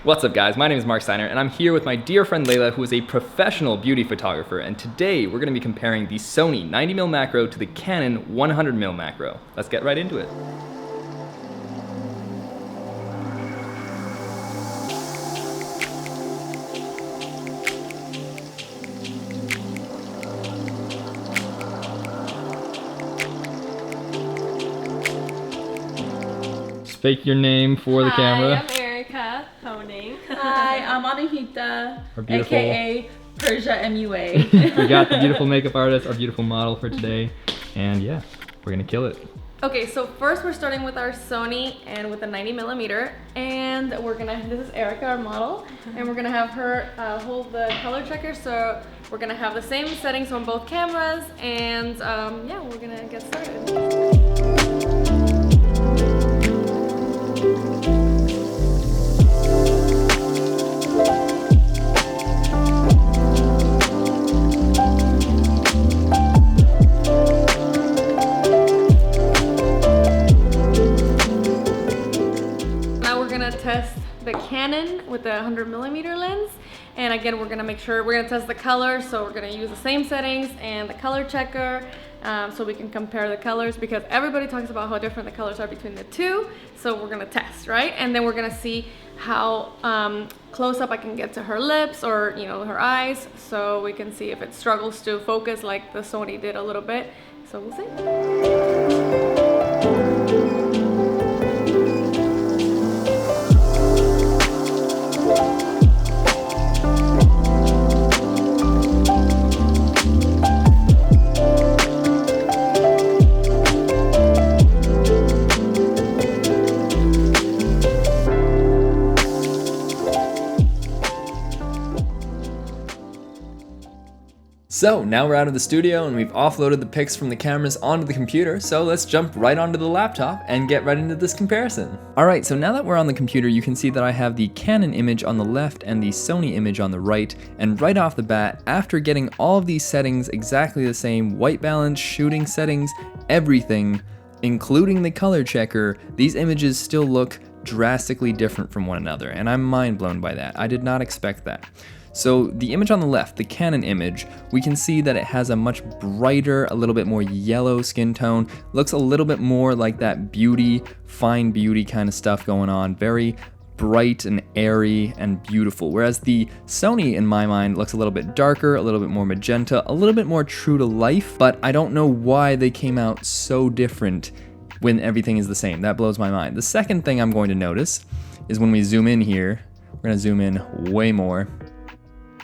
What's up guys, my name is Mark Steiner and I'm here with my dear friend Layla, who is a professional beauty photographer, and today we're going to be comparing the Sony 90mm macro to the Canon 100mm macro. Let's get right into it. Fake your name for the camera. Hi, I'm Erica Honing. Hi, I'm Anahita, beautiful, aka Persia MUA. We got the beautiful makeup artist, our beautiful model for today, and yeah, we're gonna kill it. Okay, so first we're starting with our Sony and with a 90mm, and this is Erica, our model, and we're gonna have her hold the color checker, so we're gonna have the same settings on both cameras, and yeah, we're gonna get started. Test the Canon with the 100mm lens, and again we're gonna test the color, so we're gonna use the same settings and the color checker so we can compare the colors, because everybody talks about how different the colors are between the two. So we're gonna test, right? And then we're gonna see how close up I can get to her lips, or her eyes, so we can see if it struggles to focus like the Sony did a little bit. So we'll see. So now we're out of the studio and we've offloaded the pics from the cameras onto the computer, so let's jump right onto the laptop and get right into this comparison. Alright, so now that we're on the computer, you can see that I have the Canon image on the left and the Sony image on the right, and right off the bat, after getting all of these settings exactly the same, white balance, shooting settings, everything, including the color checker, these images still look drastically different from one another, and I'm mind blown by that. I did not expect that. So the image on the left, the Canon image, we can see that it has a much brighter, a little bit more yellow skin tone, looks a little bit more like that beauty, fine beauty kind of stuff going on, very bright and airy and beautiful. Whereas the Sony, in my mind, looks a little bit darker, a little bit more magenta, a little bit more true to life, but I don't know why they came out so different when everything is the same. That blows my mind. The second thing I'm going to notice is when we zoom in here, we're gonna zoom in way more.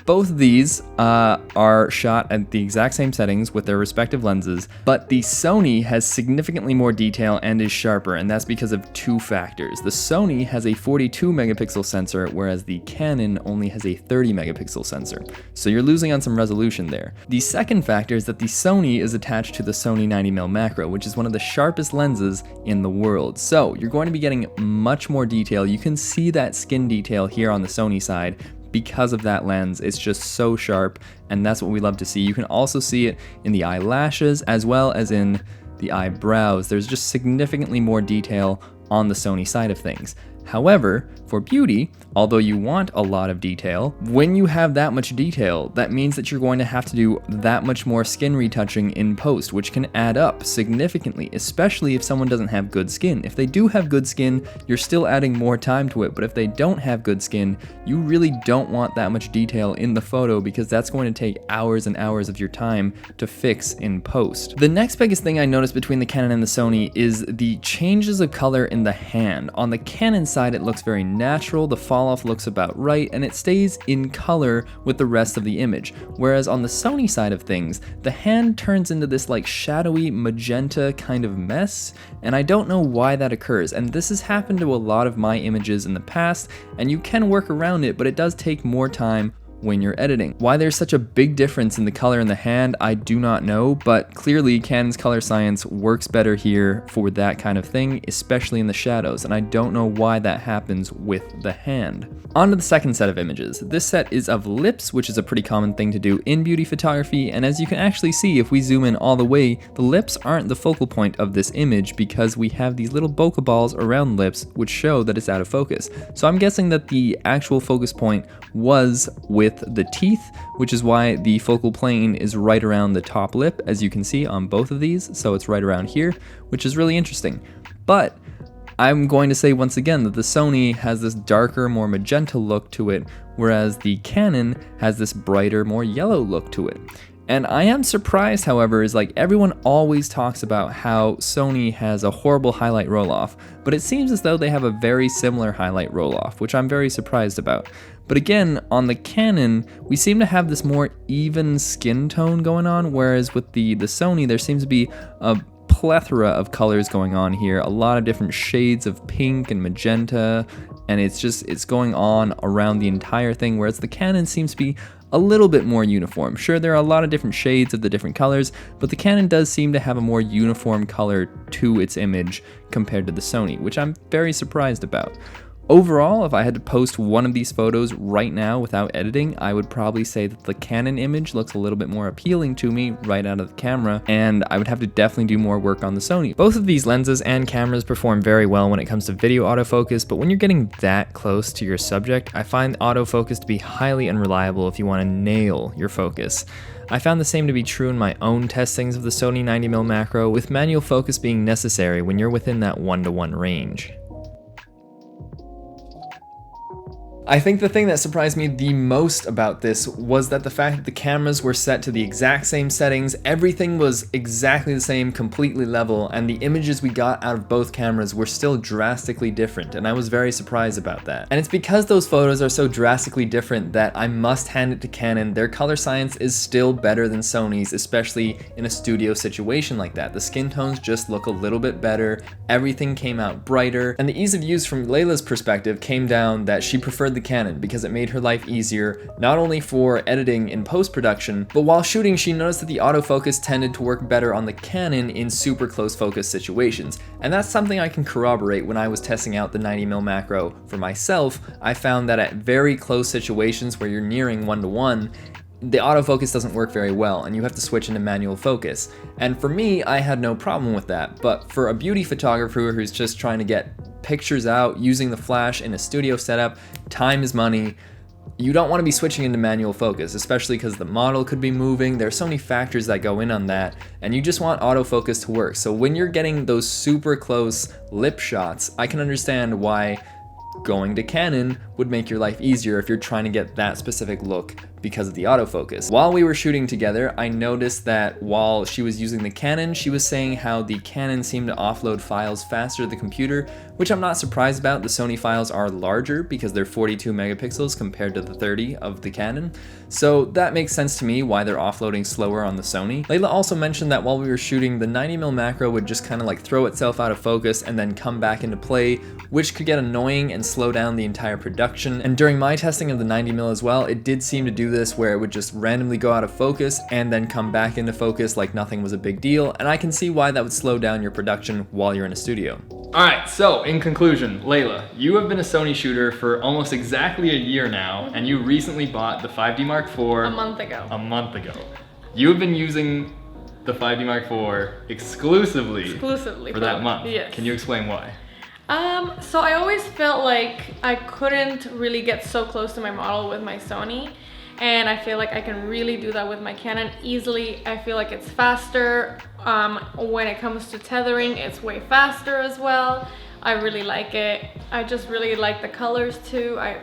Both of these are shot at the exact same settings with their respective lenses, but the Sony has significantly more detail and is sharper, and that's because of two factors. The Sony has a 42 megapixel sensor, whereas the Canon only has a 30 megapixel sensor. So you're losing on some resolution there. The second factor is that the Sony is attached to the Sony 90mm macro, which is one of the sharpest lenses in the world. So you're going to be getting much more detail. You can see that skin detail here on the Sony side, because of that lens. It's just so sharp, and that's what we love to see. You can also see it in the eyelashes as well as in the eyebrows. There's just significantly more detail on the Sony side of things. However, for beauty, although you want a lot of detail, when you have that much detail, that means that you're going to have to do that much more skin retouching in post, which can add up significantly, especially if someone doesn't have good skin. If they do have good skin, you're still adding more time to it, but if they don't have good skin, you really don't want that much detail in the photo, because that's going to take hours and hours of your time to fix in post. The next biggest thing I noticed between the Canon and the Sony is the changes of color in the hand. On the Canon side, it looks very natural, the fall off looks about right, and it stays in color with the rest of the image. Whereas on the Sony side of things, the hand turns into this like shadowy magenta kind of mess, and I don't know why that occurs. And this has happened to a lot of my images in the past, and you can work around it, but it does take more time when you're editing. Why there's such a big difference in the color in the hand, I do not know, but clearly Canon's color science works better here for that kind of thing, especially in the shadows, and I don't know why that happens with the hand. On to the second set of images. This set is of lips, which is a pretty common thing to do in beauty photography, and as you can actually see, if we zoom in all the way, the lips aren't the focal point of this image because we have these little bokeh balls around lips which show that it's out of focus. So I'm guessing that the actual focus point was with the teeth, which is why the focal plane is right around the top lip, as you can see on both of these, so it's right around here, which is really interesting. But I'm going to say once again that the Sony has this darker, more magenta look to it, whereas the Canon has this brighter, more yellow look to it. And I am surprised, however, is like everyone always talks about how Sony has a horrible highlight roll-off, but it seems as though they have a very similar highlight roll-off, which I'm very surprised about. But again, on the Canon, we seem to have this more even skin tone going on, whereas with the Sony, there seems to be a plethora of colors going on here, a lot of different shades of pink and magenta, and it's going on around the entire thing, whereas the Canon seems to be a little bit more uniform. Sure, there are a lot of different shades of the different colors, but the Canon does seem to have a more uniform color to its image compared to the Sony, which I'm very surprised about. Overall, if I had to post one of these photos right now without editing, I would probably say that the Canon image looks a little bit more appealing to me right out of the camera, and I would have to definitely do more work on the Sony. Both of these lenses and cameras perform very well when it comes to video autofocus, but when you're getting that close to your subject, I find autofocus to be highly unreliable if you want to nail your focus. I found the same to be true in my own testings of the Sony 90mm macro, with manual focus being necessary when you're within that 1:1 range. I think the thing that surprised me the most about this was that the fact that the cameras were set to the exact same settings, everything was exactly the same, completely level, and the images we got out of both cameras were still drastically different, and I was very surprised about that. And it's because those photos are so drastically different that I must hand it to Canon. Their color science is still better than Sony's, especially in a studio situation like that. The skin tones just look a little bit better, everything came out brighter, and the ease of use from Layla's perspective came down that she preferred the Canon because it made her life easier, not only for editing in post-production, but while shooting she noticed that the autofocus tended to work better on the Canon in super close focus situations. And that's something I can corroborate. When I was testing out the 90mm macro for myself, I found that at very close situations where you're nearing 1:1, the autofocus doesn't work very well and you have to switch into manual focus. And for me, I had no problem with that, but for a beauty photographer who's just trying to get pictures out using the flash in a studio setup, time is money. You don't want to be switching into manual focus, especially because the model could be moving. There are so many factors that go in on that, and you just want autofocus to work. So when you're getting those super close lip shots, I can understand why going to Canon would make your life easier if you're trying to get that specific look because of the autofocus. While we were shooting together, I noticed that while she was using the Canon, she was saying how the Canon seemed to offload files faster to the computer, which I'm not surprised about. The Sony files are larger because they're 42 megapixels compared to the 30 of the Canon. So that makes sense to me why they're offloading slower on the Sony. Layla also mentioned that while we were shooting, the 90mm macro would just kind of like throw itself out of focus and then come back into play, which could get annoying and slow down the entire production. And during my testing of the 90mm as well, it did seem to do this where it would just randomly go out of focus and then come back into focus like nothing was a big deal, and I can see why that would slow down your production while you're in a studio. Alright, so in conclusion, Layla, you have been a Sony shooter for almost exactly a year now, and you recently bought the 5D Mark IV A month ago. A month ago. You have been using the 5D Mark IV exclusively for that month. Yes. Can you explain why? So I always felt like I couldn't really get so close to my model with my Sony, and I feel like I can really do that with my Canon easily. I feel like it's faster. When it comes to tethering, it's way faster as well. I really like it. I just really like the colors too. I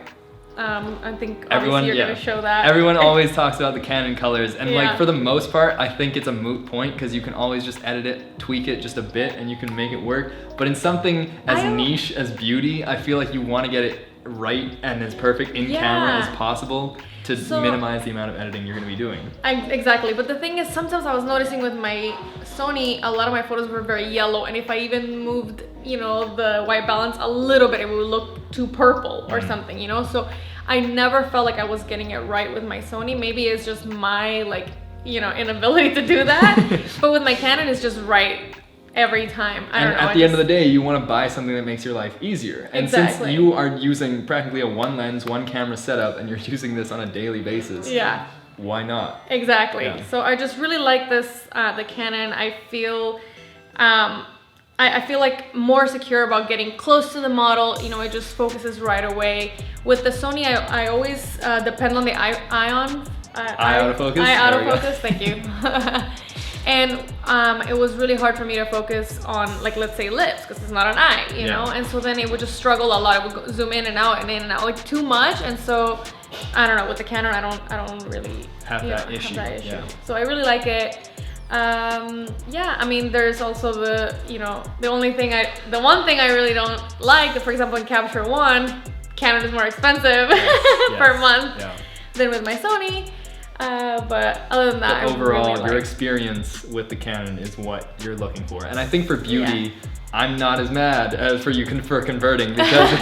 think obviously you're gonna show that. Everyone always talks about the Canon colors, and Yeah. like for the most part, I think it's a moot point because you can always just edit it, tweak it just a bit, and you can make it work. But in something as niche as beauty, I feel like you want to get it right and as perfect in camera as possible to minimize the amount of editing you're going to be doing. Exactly, but the thing is, sometimes I was noticing with my Sony, a lot of my photos were very yellow, and if I even moved, you know, the white balance a little bit, it would look too purple or something, you know? So I never felt like I was getting it right with my Sony. Maybe it's just my, like, you know, inability to do that, but with my Canon, it's just right every time. I don't know. At the end of the day, you want to buy something that makes your life easier. And since you are using practically a one lens, one camera setup, and you're using this on a daily basis, why not? Exactly. Yeah. So I just really like this, the Canon. I feel, I feel like more secure about getting close to the model. You know, it just focuses right away. With the Sony, I always depend on the eye autofocus. Thank you. And it was really hard for me to focus on, like, let's say lips, because it's not an eye, you know? And so then it would just struggle a lot. It would zoom in and out, like too much. And so, I don't know, with the Canon, I don't really have that issue. Yeah. So I really like it. Yeah, I mean, there's also the one thing I really don't like, for example, in Capture One, Canon is more expensive per month than with my Sony. But other than that, overall, really your experience with the Canon is what you're looking for. And I think for beauty, I'm not as mad as for you for converting, because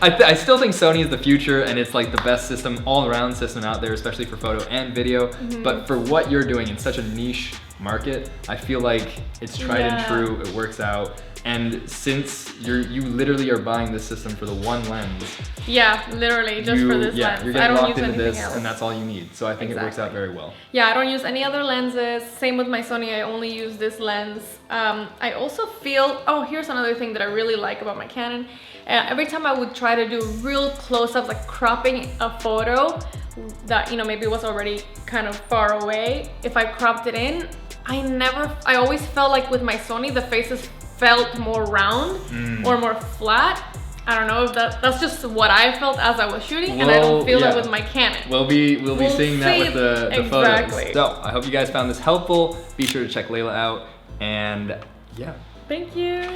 I still think Sony is the future, and it's like the best system, all-around system out there, especially for photo and video. But for what you're doing in such a niche market, I feel like it's tried and true. It works out. And since you literally are buying this system for the one lens, literally just for this lens. You're getting locked into this, and that's all you need. So I think it works out very well. Yeah, I don't use any other lenses. Same with my Sony. I only use this lens. I also feel, here's another thing that I really like about my Canon. Every time I would try to do real close-ups, like cropping a photo that, you know, maybe was already kind of far away, if I cropped it in, I always felt like with my Sony, the faces felt more round or more flat. I don't know if that's just what I felt as I was shooting, and I don't feel that with my Canon. We'll be seeing that with the photos. So I hope you guys found this helpful. Be sure to check Layla out, and Thank you.